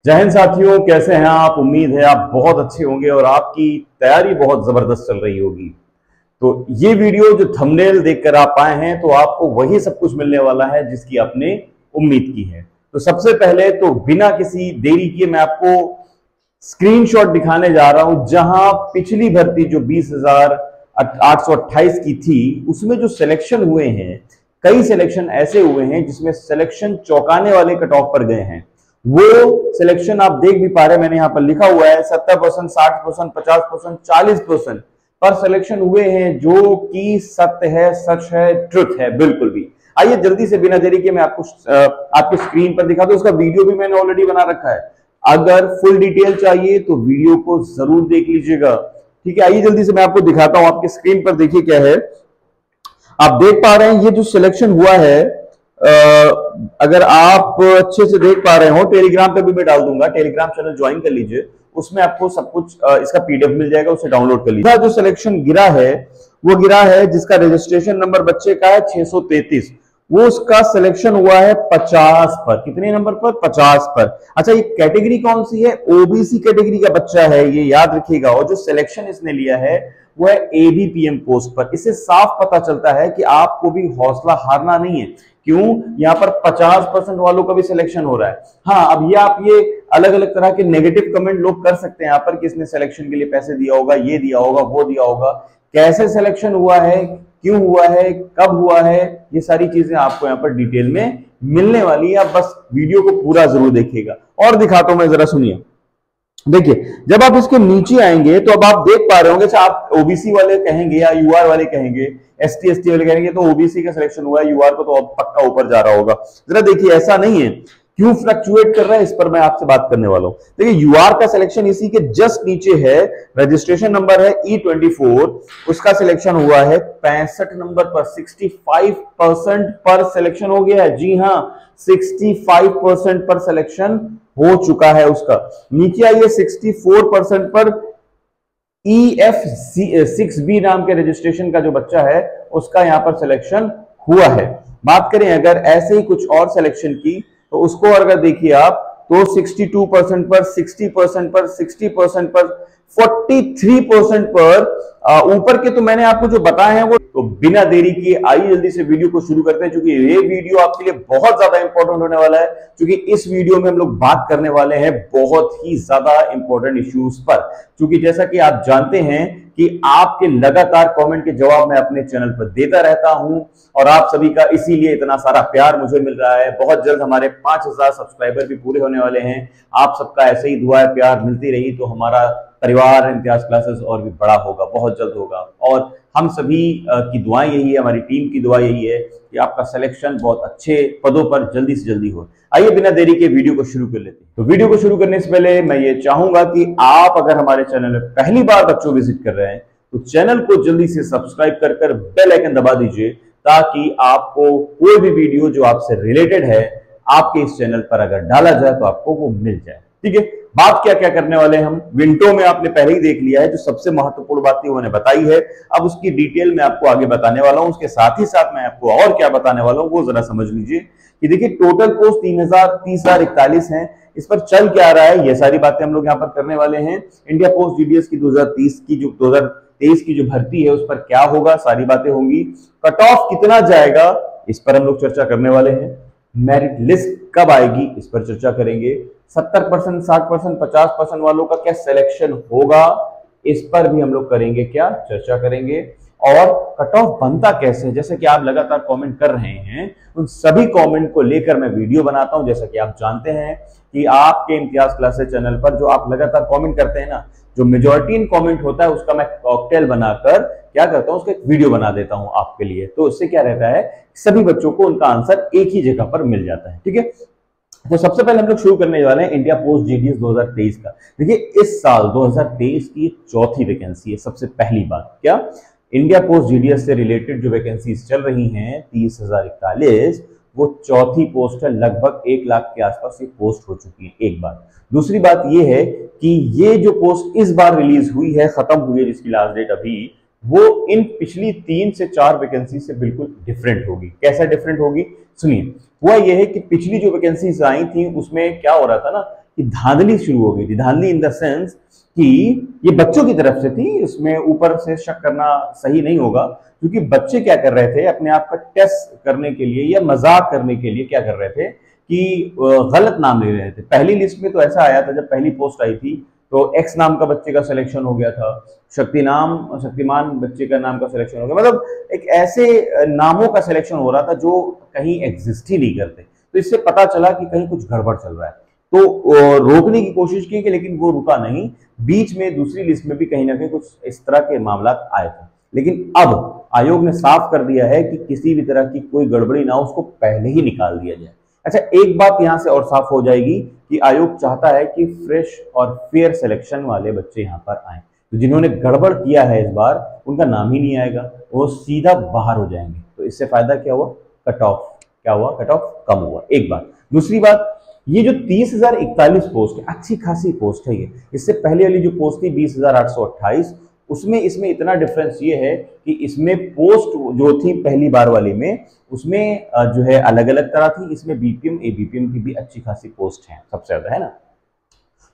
जय हिंद साथियों, कैसे हैं आप। उम्मीद है आप बहुत अच्छे होंगे और आपकी तैयारी बहुत जबरदस्त चल रही होगी। तो ये वीडियो जो थंबनेल देखकर आप आए हैं तो आपको वही सब कुछ मिलने वाला है जिसकी आपने उम्मीद की है। तो सबसे पहले तो बिना किसी देरी किए मैं आपको स्क्रीनशॉट दिखाने जा रहा हूं, जहां पिछली भर्ती जो 20,828 की थी उसमें जो सिलेक्शन हुए हैं, कई सिलेक्शन ऐसे हुए हैं जिसमें सिलेक्शन चौंकाने वाले कट ऑफ पर गए हैं। वो सिलेक्शन आप देख भी पा रहे हैं, मैंने यहां पर लिखा हुआ है 70%, 60%, 50%, 40% पर सिलेक्शन हुए हैं, जो कि सत्य है, सच है, ट्रुथ है, बिल्कुल भी। आइए जल्दी से बिना देरी के मैं आपको स्क्रीन पर दिखा दूं। उसका वीडियो भी मैंने ऑलरेडी बना रखा है। अगर फुल डिटेल चाहिए तो वीडियो को जरूर देख लीजिएगा, ठीक है। आइए जल्दी से मैं आपको दिखाता हूं। आपके स्क्रीन पर देखिए क्या है, आप देख पा रहे हैं ये जो सिलेक्शन हुआ है। अगर आप अच्छे से देख पा रहे हो, टेलीग्राम पे भी मैं डाल दूंगा, टेलीग्राम चैनल ज्वाइन कर लीजिए, उसमें आपको सब कुछ इसका पीडीएफ मिल जाएगा, उसे डाउनलोड कर लीजिए। जो सिलेक्शन गिरा है वो गिरा है जिसका रजिस्ट्रेशन नंबर बच्चे का है 633, वो उसका सिलेक्शन हुआ है 50 पर। कितने नंबर पर? 50 पर। अच्छा, ये कैटेगरी कौन सी है? ओबीसी कैटेगरी का बच्चा है, ये याद रखिएगा। और जो सिलेक्शन इसने लिया है वो है एबीपीएम पोस्ट पर। इससे साफ पता चलता है कि आपको भी हौसला हारना नहीं है। क्यों? यहाँ पर 50% वालों का भी सिलेक्शन हो रहा है। हाँ, अब आप ये अलग अलग तरह के नेगेटिव कमेंट लोग कर सकते हैं यहाँ पर कि इसने सिलेक्शन के लिए पैसे दिया होगा, ये दिया होगा, वो दिया होगा। कैसे सिलेक्शन हुआ है, क्यों हुआ है, कब हुआ है, ये सारी चीजें आपको यहाँ पर डिटेल में मिलने वाली है। आप बस वीडियो को पूरा जरूर देखिएगा। और दिखाता हूं मैं, जरा सुनिए। देखिए, जब आप इसके नीचे आएंगे तो अब आप देख पा रहे होंगे, आप ओबीसी वाले कहेंगे या यूआर वाले कहेंगे, एसटी एसटी वाले कहेंगे तो ओबीसी का सिलेक्शन हुआ है, यूआर को तो पक्का ऊपर जा रहा होगा। जरा देखिए, ऐसा नहीं है। क्यों फ्लक्चुएट कर रहा है, इस पर मैं आपसे बात करने वाला हूं। देखिए, यूआर का सिलेक्शन इसी के जस्ट नीचे है, रजिस्ट्रेशन नंबर है E24, उसका सिलेक्शन हुआ है 65 नंबर पर। 65% पर सिलेक्शन हो गया है। जी हां, 65% पर सिलेक्शन हो चुका है उसका। नीचे आइए, 64% पर EF6B नाम के रजिस्ट्रेशन का जो बच्चा है उसका यहां पर सिलेक्शन हुआ है। बात करें अगर ऐसे ही कुछ और सिलेक्शन की, तो उसको अगर देखिए आप तो 62% पर, 60% पर, 60% पर, 43% पर। ऊपर के तो मैंने आपको जो बताए हैं वो। तो बिना देरी किए आइए जल्दी से वीडियो को शुरू करते हैं, क्योंकि ये वीडियो आपके लिए बहुत ज्यादा इंपॉर्टेंट होने वाला है। क्योंकि इस वीडियो में हम लोग बात करने वाले हैं बहुत ही ज्यादा इंपॉर्टेंट इश्यूज पर। क्योंकि जैसा कि आप जानते हैं कि आपके लगातार कमेंट के जवाब मैं अपने चैनल पर देता रहता हूं, और आप सभी का इसीलिए इतना सारा प्यार मुझे मिल रहा है। बहुत जल्द हमारे 5000 सब्सक्राइबर भी पूरे होने वाले हैं। आप सबका ऐसे ही दुआ प्यार मिलती रही तो हमारा परिवार इम्तियाज क्लासेस और भी बड़ा होगा, बहुत जल्द होगा। और हम सभी की दुआएं यही है, हमारी टीम की दुआ यही है कि आपका सिलेक्शन बहुत अच्छे पदों पर जल्दी से जल्दी हो। आइए बिना देरी के वीडियो को शुरू कर लेते हैं। तो वीडियो को शुरू करने से पहले मैं ये चाहूंगा कि आप अगर हमारे चैनल में पहली बार बच्चों विजिट कर रहे हैं तो चैनल को जल्दी से सब्सक्राइब कर बेल आइकन दबा दीजिए, ताकि आपको कोई भी वीडियो जो आपसे रिलेटेड है आपके इस चैनल पर अगर डाला जाए तो आपको वो मिल जाए, ठीक है। बात क्या क्या करने वाले हैं हम, विंडो में आपने पहले ही देख लिया है। जो सबसे महत्वपूर्ण बात थी मैंने बताई है। अब उसकी डिटेल में आपको आगे बताने वाला हूं। उसके साथ ही साथ मैं आपको और क्या बताने वाला हूं वो जरा समझ लीजिए। कि देखिए, टोटल पोस्ट 30,41 हैं। इस पर चल क्या रहा है, ये सारी बातें हम लोग यहाँ पर करने वाले हैं। इंडिया पोस्ट जीडीएस की 2023 की जो भर्ती है उस पर क्या होगा, सारी बातें होंगी। कट ऑफ कितना जाएगा इस पर हम लोग चर्चा करने वाले हैं। मेरिट लिस्ट कब आएगी इस पर चर्चा करेंगे। 70%, 60%, 50% वालों का क्या सिलेक्शन होगा इस पर भी हम लोग करेंगे क्या, चर्चा करेंगे। और कट ऑफ बनता कैसे, जैसे कि आप लगातार कमेंट कर रहे हैं, उन सभी कमेंट को लेकर मैं वीडियो बनाता हूं। जैसा कि आप जानते हैं कि आपके इम्तियाज क्लासेस चैनल पर जो आप लगातार कमेंट करते हैं ना, जो मेजॉरिटी इन कमेंट होता है उसका मैं कॉकटेल बनाकर क्या करता हूं, उसका एक वीडियो बना देता हूं आपके लिए। तो इससे क्या रहता है, सभी बच्चों को उनका आंसर एक ही जगह पर मिल जाता है, ठीक है। तो सबसे पहले हम लोग शुरू करने वाले हैं इंडिया पोस्ट जीडीएस 2023 का। देखिए, इस साल 2023 की चौथी वैकेंसी है। सबसे पहली बात क्या, इंडिया पोस्ट जीडीएस से रिलेटेड जो वैकेंसीज चल रही हैं 30,041, वो चौथी पोस्ट है। लगभग 1 लाख के आसपास ये पोस्ट हो चुकी है, एक बात। दूसरी बात ये है कि ये जो पोस्ट इस बार रिलीज हुई है, खत्म हुई है, जिसकी लास्ट डेट अभी, वो इन पिछली 3 से 4 वैकेंसी से बिल्कुल डिफरेंट होगी। कैसा डिफरेंट होगी, सुनिए। हुआ यह है कि पिछली जो वैकेंसीज आई थी उसमें क्या हो रहा था ना, कि धांधली शुरू हो गई थी। धांधली इन द सेंस कि ये बच्चों की तरफ से थी, इसमें ऊपर से शक करना सही नहीं होगा, क्योंकि बच्चे क्या कर रहे थे, अपने आप का टेस्ट करने के लिए या मजाक करने के लिए क्या कर रहे थे कि गलत नाम ले रहे थे। पहली लिस्ट में तो ऐसा आया था, जब पहली पोस्ट आई थी तो एक्स नाम का बच्चे का सिलेक्शन हो गया था, शक्तिमान बच्चे का नाम का सिलेक्शन हो गया, मतलब एक ऐसे नामों का सिलेक्शन हो रहा था जो कहीं एग्जिस्ट ही नहीं करते। तो इससे पता चला कि कहीं कुछ गड़बड़ चल रहा है, तो रोकने की कोशिश की कि लेकिन वो रुका नहीं। बीच में दूसरी लिस्ट में भी कहीं ना कहीं कुछ इस तरह के मामला आए थे, लेकिन अब आयोग ने साफ कर दिया है कि किसी भी तरह की कोई गड़बड़ी ना हो, उसको पहले ही निकाल दिया जाए। अच्छा, एक बात यहां से और साफ हो जाएगी कि आयोग चाहता है कि फ्रेश और फेयर सिलेक्शन वाले बच्चे यहां पर आए। तो जिन्होंने गड़बड़ किया है इस बार, उनका नाम ही नहीं आएगा, वो सीधा बाहर हो जाएंगे। तो इससे फायदा क्या हुआ? कट ऑफ क्या हुआ? कट ऑफ कम हुआ, एक बात। दूसरी बात, ये जो 30,041 पोस्ट है, अच्छी खासी पोस्ट है ये। इससे पहले वाली जो पोस्ट थी 20,828, उसमें इसमें इतना डिफरेंस ये है कि इसमें पोस्ट जो थी पहली बार वाली में, उसमें जो है अलग अलग तरह थी। इसमें बीपीएम एबीपीएम की भी अच्छी खासी पोस्ट है, सबसे ज्यादा, है ना।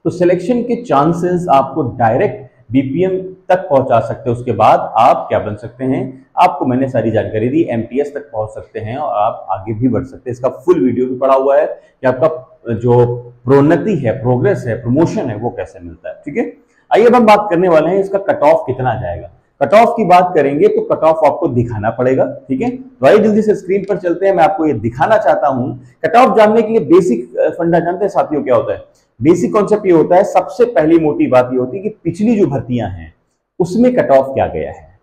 तो सिलेक्शन के चांसेस आपको डायरेक्ट बीपीएम तक पहुंचा सकते हैं। उसके बाद आप क्या बन सकते हैं, आपको मैंने सारी जानकारी दी, एमटीएस तक पहुंच सकते हैं और आप आगे भी बढ़ सकते हैं। इसका फुल वीडियो भी पड़ा हुआ है कि आपका जो प्रोन्नति है, प्रोग्रेस है, प्रमोशन है, वो कैसे मिलता है। ठीक है, आइए अब हम बात करने वाले हैं इसका कट ऑफ कितना जाएगा। कट ऑफ की बात करेंगे तो कट ऑफ आपको दिखाना पड़ेगा। ठीक है, तो आइए जल्दी से स्क्रीन पर चलते हैं, मैं आपको ये दिखाना चाहता हूं। कट ऑफ जानने के लिए बेसिक फंडा जानते हैं साथियों क्या होता है? बेसिक कॉन्सेप्ट ये होता है, सबसे पहली मोटी बात ये होती है कि पिछली जो भर्तियां हैं उसमें कट ऑफ क्या गया है,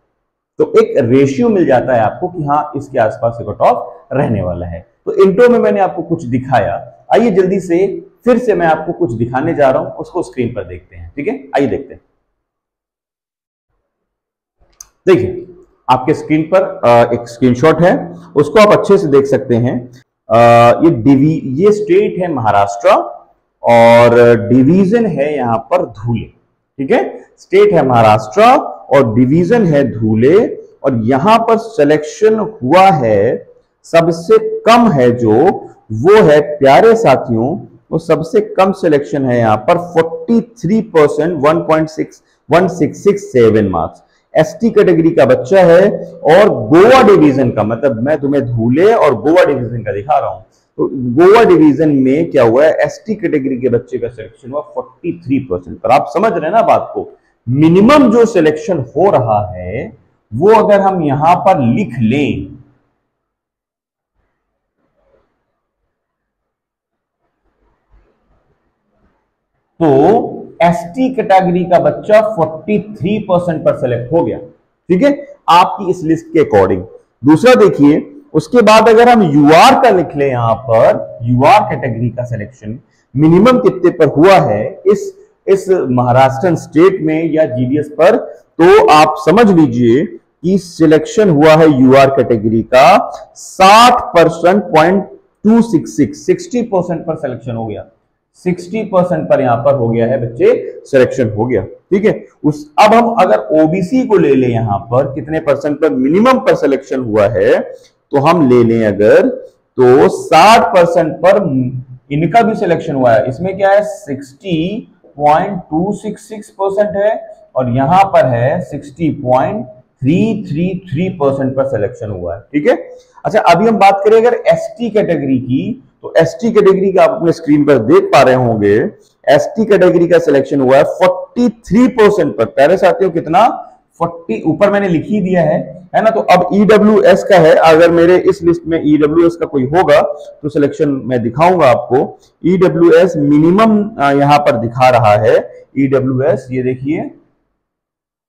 तो एक रेशियो मिल जाता है आपको कि हाँ इसके आसपास से कट ऑफ रहने वाला है। तो इंट्रो में मैंने आपको कुछ दिखाया, आइए जल्दी से फिर से मैं आपको कुछ दिखाने जा रहा हूं, उसको स्क्रीन पर देखते हैं। ठीक है, आइए देखते हैं। देखिए आपके स्क्रीन पर एक स्क्रीनशॉट है, उसको आप अच्छे से देख सकते हैं। ये स्टेट है महाराष्ट्र और डिवीजन है यहां पर धुले। ठीक है, स्टेट है महाराष्ट्र और डिवीजन है धुले, और यहां पर सिलेक्शन हुआ है सबसे कम है जो, वो है प्यारे साथियों, वो सबसे कम सिलेक्शन है यहां पर 43%, 1.1667 मार्क्स। एसटी कैटेगरी का बच्चा है और गोवा डिवीजन का, मतलब मैं तुम्हें धूले और गोवा डिवीजन का दिखा रहा हूं। तो गोवा डिवीजन में क्या हुआ है, एसटी कैटेगरी के बच्चे का सिलेक्शन हुआ 43%। पर आप समझ रहे हैं ना बात को, मिनिमम जो सिलेक्शन हो रहा है वो अगर हम यहां पर लिख लें तो एसटी कैटेगरी का बच्चा 43% पर सेलेक्ट हो गया। ठीक है, आपकी इस लिस्ट के अकॉर्डिंग। दूसरा देखिए, उसके बाद अगर हम यूआर का लिख लें, यहां पर यूआर कैटेगरी का सिलेक्शन मिनिमम कितने पर हुआ है इस महाराष्ट्र स्टेट में या जीडीएस पर, तो आप समझ लीजिए कि सिलेक्शन हुआ है यूआर कैटेगरी का 60%, 60% पर सिलेक्शन हो गया। 60% पर यहां पर हो गया है बच्चे, सिलेक्शन हो गया। ठीक है, अब हम अगर ओबीसी को ले लें, यहां पर कितने परसेंट पर मिनिमम पर सिलेक्शन हुआ है, तो हम ले लें अगर, तो 60% पर इनका भी सिलेक्शन हुआ है। इसमें क्या है, 60.266% है और यहां पर है 60.333% पर सिलेक्शन हुआ है। ठीक है, अच्छा अभी हम बात करें अगर एसटी कैटेगरी की, तो एसटी कैटेगरी का आप अपने स्क्रीन पर देख पा रहे होंगे, एसटी कैटेगरी का सिलेक्शन हुआ है 43% पर। प्यारे साथियों कितना, 40, ऊपर मैंने लिख ही दिया है ना। तो अब ईडब्ल्यूएस का है, अगर मेरे इस लिस्ट में ईडब्ल्यूएस का कोई होगा तो सिलेक्शन मैं दिखाऊंगा आपको। ईडब्ल्यूएस मिनिमम यहां पर दिखा रहा है, ईडब्ल्यूएस ये देखिए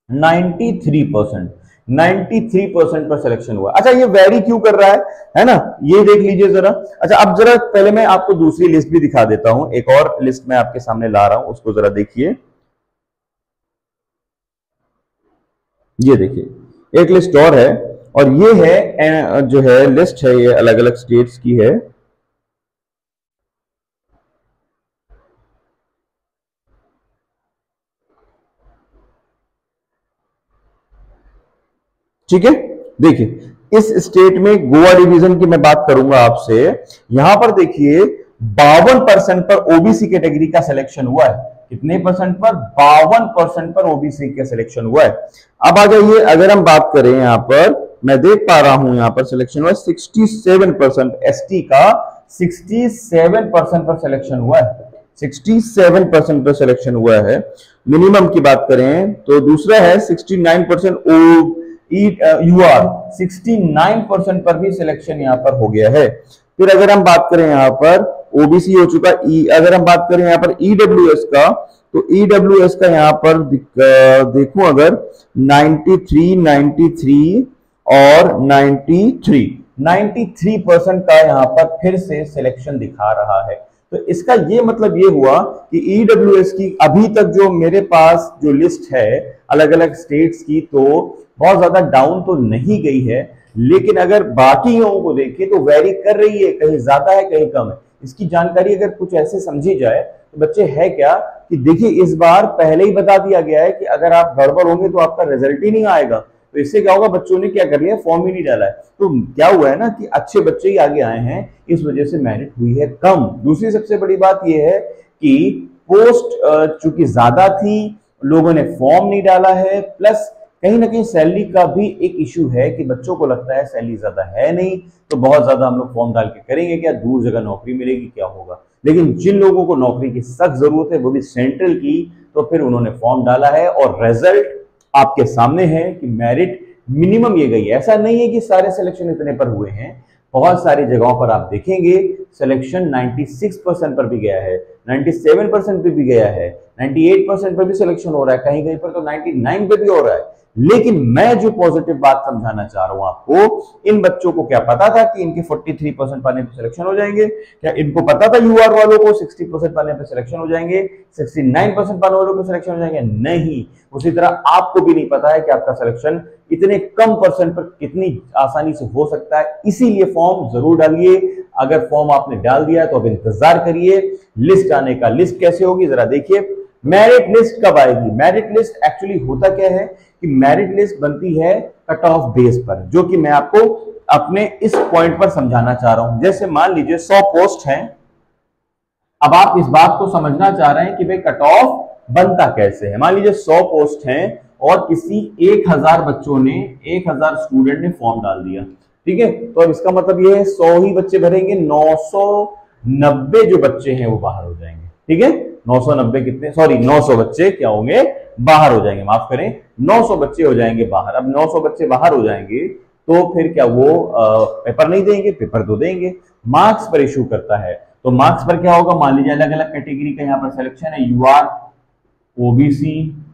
93% पर सिलेक्शन हुआ। अच्छा ये वेरी क्यों कर रहा है ना, ये देख लीजिए जरा। अच्छा अब जरा पहले मैं आपको दूसरी लिस्ट भी दिखा देता हूं, एक और लिस्ट मैं आपके सामने ला रहा हूं, उसको जरा देखिए। ये देखिए एक लिस्ट और है, और ये है जो है लिस्ट है, ये अलग अलग स्टेट्स की है। ठीक है, देखिए इस स्टेट में गोवा डिवीजन की मैं बात करूंगा आपसे। यहां पर देखिए 52% पर ओबीसी कैटेगरी का सिलेक्शन हुआ है। कितने परसेंट पर? 52% पर ओबीसी का सिलेक्शन हुआ है। अब आ जाइए, अगर हम बात करें यहां पर, मैं देख पा रहा हूं यहां पर सिलेक्शन हुआ 67%, एसटी का 67% पर सिलेक्शन हुआ है। 67% पर सिलेक्शन हुआ है। मिनिमम की बात करें तो दूसरा है 69% यूआर, 69% पर भी सिलेक्शन यहां पर हो गया है। फिर अगर हम बात करें यहां पर ओबीसी हो चुका अगर हम बात करें यहां पर ईडब्ल्यूएस का, तो ईडब्ल्यूएस का यहां पर देखूं अगर 93 और 93% का यहां पर फिर से सिलेक्शन दिखा रहा है। तो इसका ये मतलब ये हुआ कि ईडब्ल्यूएस की अभी तक जो मेरे पास जो लिस्ट है अलग अलग स्टेट्स की, तो बहुत ज्यादा डाउन तो नहीं गई है, लेकिन अगर बाकी लोगों को देखें तो वेरी कर रही है, कहीं ज्यादा है कहीं कम है। इसकी जानकारी अगर कुछ ऐसे समझी जाए तो बच्चे है क्या कि देखिए, इस बार पहले ही बता दिया गया है कि अगर आप गड़बड़ होंगे तो आपका रिजल्ट ही नहीं आएगा। तो इससे क्या होगा, बच्चों ने क्या कर लिया, फॉर्म ही नहीं डाला है। तो क्या हुआ है ना कि अच्छे बच्चे ही आगे आए हैं, इस वजह से मेरिट हुई है कम। दूसरी सबसे बड़ी बात यह है कि पोस्ट चूंकि ज्यादा थी, लोगों ने फॉर्म नहीं डाला है, प्लस कहीं ना कहीं सैलरी का भी एक इश्यू है कि बच्चों को लगता है सैलरी ज्यादा है नहीं, तो बहुत ज्यादा हम लोग फॉर्म डाल के करेंगे क्या, दूर जगह नौकरी मिलेगी, क्या होगा। लेकिन जिन लोगों को नौकरी की सख्त जरूरत है, वो भी सेंट्रल की, तो फिर उन्होंने फॉर्म डाला है और रिजल्ट आपके सामने है कि मेरिट मिनिमम ये गई है। ऐसा नहीं है कि सारे सिलेक्शन इतने पर हुए हैं, बहुत सारी जगहों पर आप देखेंगे सिलेक्शन 96% पर भी गया है, 97% पे भी गया है, 98% पर भी सिलेक्शन हो रहा है, कहीं कहीं पर तो 99 पे भी हो रहा है। लेकिन मैं जो पॉजिटिव बात समझाना चाह रहा हूं आपको, इन बच्चों को क्या पता था कि इनके 43% पाने पे सिलेक्शन हो जाएंगे? क्या इनको पता था यूआर वालों को 60% पाने पे सिलेक्शन हो जाएंगे, 69% पाने वालों को सिलेक्शन हो जाएंगे? नहीं। उसी तरह आपको भी नहीं पता है कि आपका सिलेक्शन इतने कम परसेंट पर कितनी आसानी से हो सकता है। इसीलिए फॉर्म जरूर डालिए। अगर फॉर्म आपने डाल दिया तो अब इंतजार करिए लिस्ट आने का। लिस्ट कैसे होगी जरा देखिए। मेरिट लिस्ट कब आएगी? मेरिट लिस्ट एक्चुअली होता क्या है कि मेरिट लिस्ट बनती है कट ऑफ बेस पर, जो कि मैं आपको अपने इस पॉइंट पर समझाना चाह रहा हूं। जैसे मान लीजिए 100 पोस्ट हैं, अब आप इस बात को समझना चाह रहे हैं कि भाई कट ऑफ बनता कैसे है। मान लीजिए 100 पोस्ट हैं और किसी 1000 बच्चों ने, 1000 स्टूडेंट ने फॉर्म डाल दिया, ठीक है। तो अब इसका मतलब ये है 100 ही बच्चे भरेंगे, 990 जो बच्चे हैं वो बाहर हो जाएंगे, ठीक है। 990 कितने, सॉरी 900 बच्चे क्या होंगे, बाहर हो जाएंगे, माफ करें 900 बच्चे हो जाएंगे बाहर। अब 900 बच्चे बाहर हो जाएंगे तो फिर क्या वो पेपर नहीं देंगे? पेपर तो देंगे। मार्क्स पर इशू करता है, तो मार्क्स पर क्या होगा, मान लीजिए अलग अलग कैटेगरी का यहाँ पर सिलेक्शन है, यूआर, ओबीसी,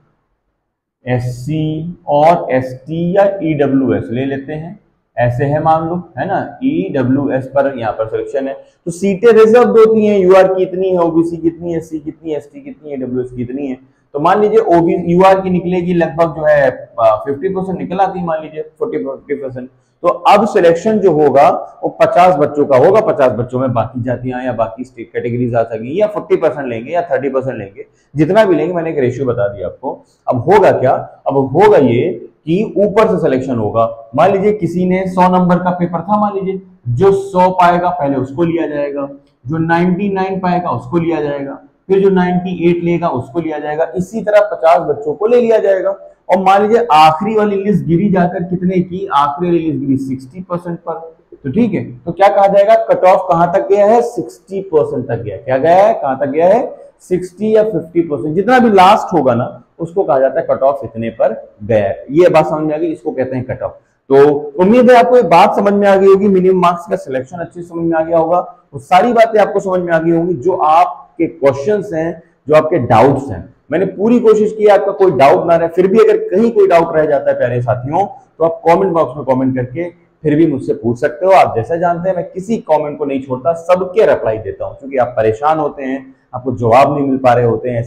एससी और एसटी या ईडब्ल्यूएस ले लेते हैं, ऐसे है मान लो, है ना। ईडब्ल्यूएस पर यहाँ पर सिलेक्शन है, तो सीटें रिजर्व होती हैं, यूआर की इतनी है, ओबीसी कितनी, एससी कितनी, एसटी कितनी, ईडब्ल्यूएस की इतनी है। तो मान लीजिए ओबीसी यूआर की निकलेगी लगभग जो है 50% निकल आती है, मान लीजिए 40%। तो अब सिलेक्शन जो होगा वो 50 बच्चों का होगा, 50 बच्चों में बाकी जातियां या बाकी स्टेट कैटेगरीज आ सकेंगी, या 40% लेंगे या 30% लेंगे, जितना भी लेंगे। मैंने एक रेशियो बता दिया आपको। अब होगा क्या, अब होगा ये कि ऊपर से सिलेक्शन होगा। मान लीजिए किसी ने 100 नंबर का पेपर था, मान लीजिए जो 100 पाएगा पहले उसको लिया जाएगा, जो 99 पाएगा उसको लिया जाएगा, फिर जो 98 लेगा उसको लिया जाएगा, इसी तरह 50 बच्चों को ले लिया जाएगा। और मान लीजिए आखिरी वाली लिस्ट गिरी जाकर कितने की, आखिरी वाली लिस्ट गिरी 60% पर, तो ठीक है। तो क्या कहा जाएगा, कट ऑफ कहां तक गया है, 60% तक गया। क्या गया है, कहां तक गया है, 60 या 50%, जितना भी लास्ट होगा ना उसको कहा जाता है कट ऑफ इतने पर गया है। ये बात समझ में आ गई, इसको कहते हैं कट ऑफ। तो उम्मीद है आपको एक बात समझ में आ गई होगी, मिनिमम मार्क्स का सिलेक्शन अच्छे समझ में आ गया होगा, वो सारी बातें आपको समझ में आ गई होंगी। जो आपके क्वेश्चंस हैं, जो आपके डाउट्स हैं, मैंने पूरी कोशिश की आपका कोई डाउट ना रहे। फिर भी अगर कहीं कोई डाउट रह जाता है प्यारे साथियों, तो आप कमेंट बॉक्स में कमेंट करके फिर भी मुझसे पूछ सकते हो। आप जैसा जानते हैं मैं किसी कमेंट को नहीं छोड़ता, सबके रिप्लाई देता हूं, क्योंकि आप परेशान होते हैं, आपको जवाब नहीं मिल पा रहे होते हैं,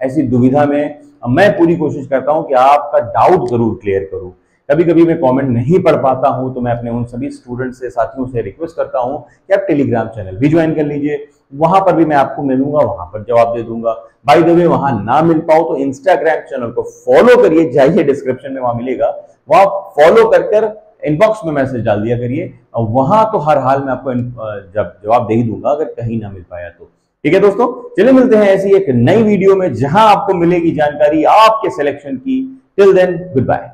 ऐसी दुविधा में मैं पूरी कोशिश करता हूं कि आपका डाउट जरूर क्लियर करूं। कभी कभी मैं कमेंट नहीं पढ़ पाता हूं, तो मैं अपने उन सभी स्टूडेंट से, साथियों से रिक्वेस्ट करता हूं कि आप टेलीग्राम चैनल भी ज्वाइन कर लीजिए, वहां पर भी मैं आपको मिलूंगा, वहां पर जवाब दे दूंगा। बाय द वे वहां ना मिल पाओ तो इंस्टाग्राम चैनल को फॉलो करिए, जाइए डिस्क्रिप्शन में वहां मिलेगा, वहां फॉलो कर इनबॉक्स में मैसेज डाल दिया करिए, और वहां तो हर हाल में आपको जवाब दे ही दूंगा अगर कहीं ना मिल पाया तो। ठीक है दोस्तों, चलिए मिलते हैं ऐसी एक नई वीडियो में जहां आपको मिलेगी जानकारी आपके सिलेक्शन की। Till then, good bye.